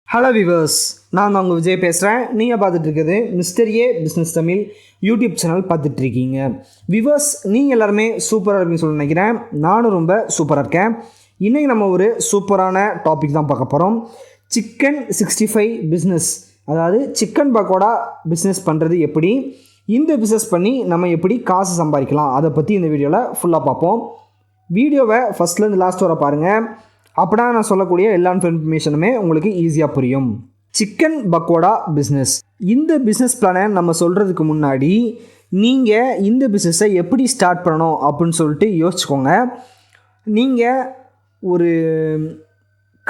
Hello viewers, நான் தான் உங்கள் விஜய் பேசுகிறேன். நீங்கள் பார்த்துட்டு இருக்கிறது MR.A business Tamil YouTube channel பார்த்துட்ருக்கீங்க. விவர்ஸ், நீங்கள் எல்லாருமே சூப்பராக இருக்குன்னு சொல்லி நினைக்கிறேன். நானும் ரொம்ப சூப்பராக இருக்கேன். இன்றைக்கி நம்ம ஒரு சூப்பரான டாபிக் தான் பார்க்க போகிறோம். சிக்கன் 65 பிஸ்னஸ், அதாவது சிக்கன் பக்கோடா பிஸ்னஸ் பண்ணுறது எப்படி, இந்த பிஸ்னஸ் பண்ணி நம்ம எப்படி காசு சம்பாதிக்கலாம், அதை பற்றி இந்த வீடியோவில் ஃபுல்லாக பார்ப்போம். வீடியோவை ஃபஸ்ட்லேருந்து லாஸ்ட் வர பாருங்கள். அப்படின்னா நான் சொல்லக்கூடிய எல்லா இன்ஃபர்மேஷனுமே உங்களுக்கு ஈஸியாக புரியும். சிக்கன் பக்கோடா பிஸ்னஸ், இந்த பிஸ்னஸ் பிளானை நம்ம சொல்கிறதுக்கு முன்னாடி நீங்கள் இந்த பிஸ்னஸை எப்படி ஸ்டார்ட் பண்ணணும் அப்படின்னு சொல்லிட்டு யோசிச்சுக்கோங்க. நீங்கள் ஒரு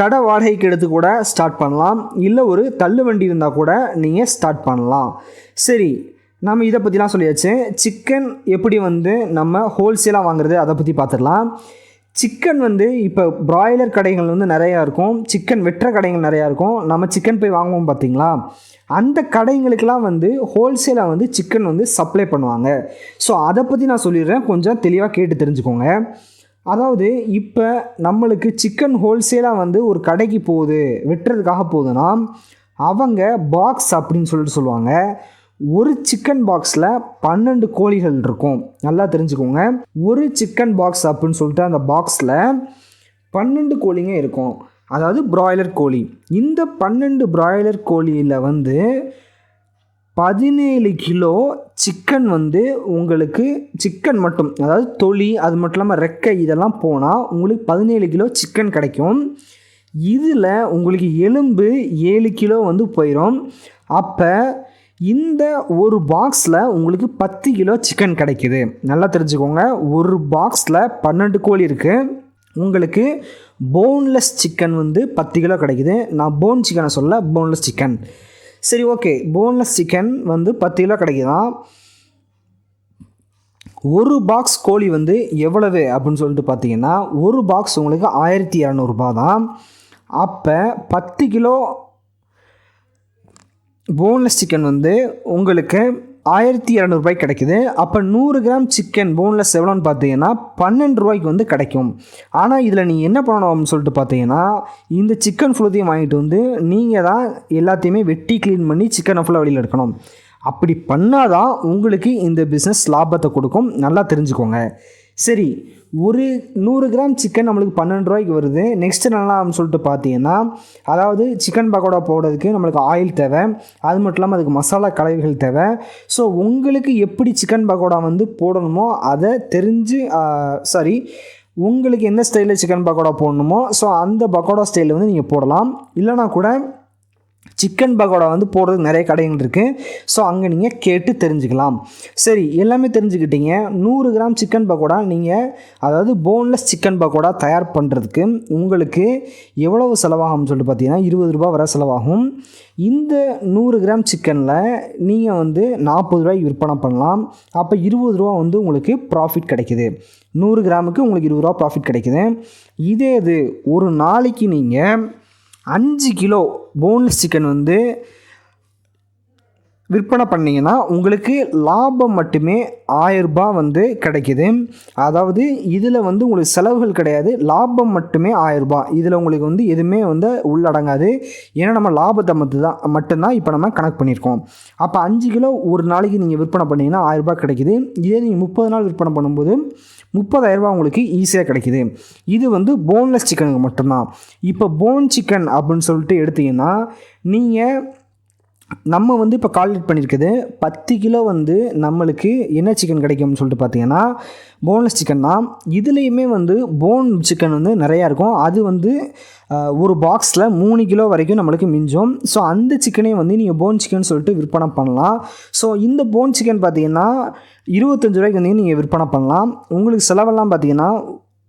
கடை வாடகைக்கு எடுத்து கூட ஸ்டார்ட் பண்ணலாம், இல்லை ஒரு தள்ளு வண்டி இருந்தால் கூட நீங்கள் ஸ்டார்ட் பண்ணலாம். சரி, நம்ம இதை பற்றிலாம் சொல்லியாச்சு. சிக்கன் எப்படி நம்ம ஹோல்சேலாக வாங்குறது அதை பற்றி பார்த்துடலாம். சிக்கன் இப்போ பிராய்லர் கடைகள் நிறையா இருக்கும், சிக்கன் வெட்டுற கடைகள் நிறையா இருக்கும். நம்ம சிக்கன் போய் வாங்குவோம் பார்த்தீங்களா, அந்த கடைங்களுக்கெல்லாம் ஹோல்சேலாக சிக்கன் சப்ளை பண்ணுவாங்க. ஸோ அதை பற்றி நான் சொல்லிடுறேன், கொஞ்சம் தெளிவாக கேட்டு தெரிஞ்சுக்கோங்க. அதாவது இப்போ நம்மளுக்கு சிக்கன் ஹோல்சேலாக ஒரு கடைக்கு போகுது, வெட்டுறதுக்காக போகுதுன்னா அவங்க பாக்ஸ் அப்படின்னு சொல்லுவாங்க. ஒரு சிக்கன் பாக்ஸில் 12 கோழிகள் இருக்கும். நல்லா தெரிஞ்சுக்கோங்க, ஒரு சிக்கன் பாக்ஸ் அப்படின்னு சொல்லிட்டு அந்த பாக்ஸில் 12 கோழிங்க இருக்கும், அதாவது பிராய்லர் கோழி. இந்த 12 பிராய்லர் கோழியில் 17 கிலோ சிக்கன் உங்களுக்கு சிக்கன் மட்டும், அதாவது தொளி அது மட்டும் இல்லாமல் ரெக்கை இதெல்லாம் போனால் உங்களுக்கு 17 கிலோ சிக்கன் கிடைக்கும். இதில் உங்களுக்கு எலும்பு 7 கிலோ போயிடும். அப்போ இந்த ஒரு பாக்ஸில் உங்களுக்கு 10 கிலோ சிக்கன் கிடைக்கிது. நல்லா தெரிஞ்சுக்கோங்க, ஒரு பாக்ஸில் 12 கோழி இருக்குது. உங்களுக்கு போன்லெஸ் சிக்கன் 10 கிலோ கிடைக்கிது. நான் போன் சிக்கனை சொல்ல, போன்லெஸ் சிக்கன். சரி, ஓகே, போன்லெஸ் சிக்கன் 10 கிலோ கிடைக்குதான். ஒரு பாக்ஸ் கோழி எவ்வளவு அப்படின்னு சொல்லிட்டு பார்த்தீங்கன்னா, ஒரு பாக்ஸ் உங்களுக்கு 1200 ரூபா தான். அப்போ 10 கிலோ போன்லெஸ் சிக்கன் உங்களுக்கு 1200 ரூபாய்க்கு கிடைக்குது. அப்போ 100 கிராம் சிக்கன் போன்லெஸ் எவ்வளோன்னு பார்த்தீங்கன்னா 12 ரூபாய்க்கு கிடைக்கும். ஆனால் இதில் நீங்கள் என்ன பண்ணணும் அப்படின்னு சொல்லிட்டு பார்த்தீங்கன்னா, இந்த சிக்கன் ஃபுல்லத்தையும் வாங்கிட்டு நீங்கள் தான் எல்லாத்தையுமே வெட்டி க்ளீன் பண்ணி சிக்கனை ஃபுல்லாக வெளியில் எடுக்கணும். அப்படி பண்ணால் தான் உங்களுக்கு இந்த பிஸ்னஸ் லாபத்தை கொடுக்கும். நல்லா தெரிஞ்சுக்கோங்க. சரி, ஒரு 100 கிராம் சிக்கன் நம்மளுக்கு 12 ரூபாய்க்கு வருது. நெக்ஸ்ட்டு நல்லா சொல்லிட்டு பார்த்தீங்கன்னா, அதாவது சிக்கன் பக்கோடா போடுறதுக்கு நம்மளுக்கு ஆயில் தேவை, அது மட்டும் இல்லாமல் அதுக்கு மசாலா கலவைகள் தேவை. ஸோ உங்களுக்கு எப்படி சிக்கன் பக்கோடா போடணுமோ அதை தெரிஞ்சு உங்களுக்கு எந்த ஸ்டைலில் சிக்கன் பக்கோடா போடணுமோ ஸோ அந்த பக்கோடா ஸ்டைலில் நீங்கள் போடலாம். இல்லைனா கூட சிக்கன் பக்கோடா போடுறதுக்கு நிறைய கடைகள் இருக்குது. ஸோ அங்கே நீங்கள் கேட்டு தெரிஞ்சுக்கலாம். சரி, எல்லாமே தெரிஞ்சுக்கிட்டீங்க. 100 கிராம் சிக்கன் பக்கோடா நீங்கள், அதாவது போன்லெஸ் சிக்கன் பக்கோடா தயார் பண்ணுறதுக்கு உங்களுக்கு எவ்வளவு செலவாகும்னு சொல்லிட்டு பார்த்தீங்கன்னா 20 ரூபா வரை செலவாகும். இந்த 100 கிராம் சிக்கனில் நீங்கள் 40 ரூபாய்க்கு விற்பனை பண்ணலாம். அப்போ 20 ரூபா உங்களுக்கு ப்ராஃபிட் கிடைக்குது. 100 கிராமுக்கு உங்களுக்கு 20 ரூபா ப்ராஃபிட் கிடைக்குது. இதே இது ஒரு நாளைக்கு நீங்கள் 5 கிலோ போன்லெஸ் சிக்கன் விற்பனை பண்ணிங்கன்னா உங்களுக்கு லாபம் மட்டுமே 1000 ரூபா கிடைக்கிது. அதாவது இதில் உங்களுக்கு செலவுகள் கிடையாது, லாபம் மட்டுமே 1000 ரூபா. இதில் உங்களுக்கு எதுவுமே உள்ளடங்காது. ஏன்னா நம்ம லாபத்தை மட்டும்தான் இப்போ நம்ம கணக்கு பண்ணியிருக்கோம். அப்போ 5 கிலோ ஒரு நாளைக்கு நீங்கள் விற்பனை பண்ணிங்கன்னா 1000 ரூபா கிடைக்கிது. இதே நீங்கள் 30 நாள் விற்பனை பண்ணும்போது 30,000 ரூபா உங்களுக்கு ஈஸியாக கிடைக்கிது. இது போன்லெஸ் சிக்கனுக்கு மட்டும்தான். இப்போ போன் சிக்கன் அப்படின்னு சொல்லிட்டு எடுத்திங்கன்னா, நீங்கள் நம்ம இப்போ கால்குலேட் பண்ணியிருக்குது 10 கிலோ நம்மளுக்கு என்ன சிக்கன் கிடைக்கும்னு சொல்லிட்டு பார்த்தீங்கன்னா போன்லெஸ் சிக்கன் தான். இதுலேயுமே போன் சிக்கன் நிறையா இருக்கும். அது ஒரு பாக்ஸில் 3 கிலோ வரைக்கும் நம்மளுக்கு மிஞ்சும். ஸோ அந்த சிக்கனையும் நீங்கள் போன் சிக்கன் சொல்லிட்டு விற்பனை பண்ணலாம். ஸோ இந்த போன் சிக்கன் பார்த்தீங்கன்னா 25 ரூபாய்க்கு நீங்கள் விற்பனை பண்ணலாம். உங்களுக்கு செலவெல்லாம் பார்த்தீங்கன்னா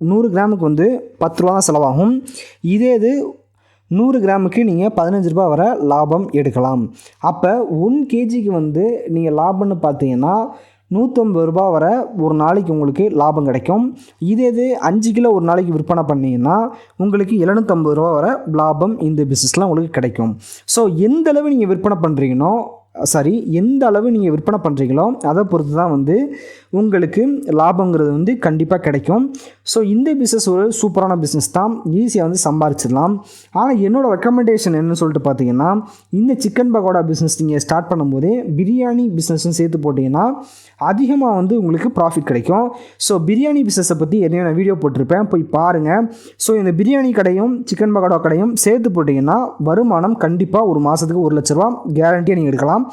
100 கிராமுக்கு 10 ரூபா தான் செலவாகும். இதே இது 100 கிராமுக்கு நீங்கள் 15 ரூபா வரை லாபம் எடுக்கலாம். அப்போ 1 கேஜிக்கு நீங்கள் லாபம்னு பார்த்தீங்கன்னா 150 ரூபா வரை ஒரு நாளைக்கு உங்களுக்கு லாபம் கிடைக்கும். இதே 5 கிலோ ஒரு நாளைக்கு விற்பனை பண்ணிங்கன்னா உங்களுக்கு 750 ரூபா வரை லாபம் இந்த பிஸ்னஸில் உங்களுக்கு கிடைக்கும். ஸோ எந்தளவு நீங்கள் விற்பனை பண்ணுறீங்கன்னோ எந்த அளவு நீங்கள் விற்பனை பண்ணுறீங்களோ அதை பொறுத்து தான் வந்து உங்களுக்கு லாபங்கிறது வந்து கண்டிப்பாக கிடைக்கும். ஸோ இந்த பிஸ்னஸ் ஒரு சூப்பரான பிஸ்னஸ் தான், ஈஸியாக வந்து சம்பாரிச்சிடலாம். ஆனால் என்னோடய ரெக்கமெண்டேஷன் என்னன்னு சொல்லிட்டு பார்த்தீங்கன்னா, இந்த சிக்கன் பக்கோடா பிஸ்னஸ் நீங்கள் ஸ்டார்ட் பண்ணும்போதே பிரியாணி பிஸ்னஸும் சேர்த்து போட்டிங்கன்னா அதிகமாக வந்து உங்களுக்கு ப்ராஃபிட் கிடைக்கும். ஸோ பிரியாணி பிஸ்னஸை பற்றி ஏற்கனவே நான் வீடியோ போட்டிருப்பேன், போய் பாருங்கள். ஸோ இந்த பிரியாணி கடையும் சிக்கன் பக்கோடா கடையும் சேர்த்து போட்டிங்கன்னா வருமானம் கண்டிப்பாக ஒரு மாதத்துக்கு 1 லட்ச ரூபா கேரண்டியாக நீங்கள் எடுக்கலாம்.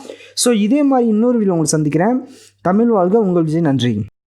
ஸோ இதே மாதிரி இன்னொரு வீடியோ உங்களுக்கு சந்திக்கிறேன். தமிழ் வாழ்க, உங்கள் விஜய். நன்றி.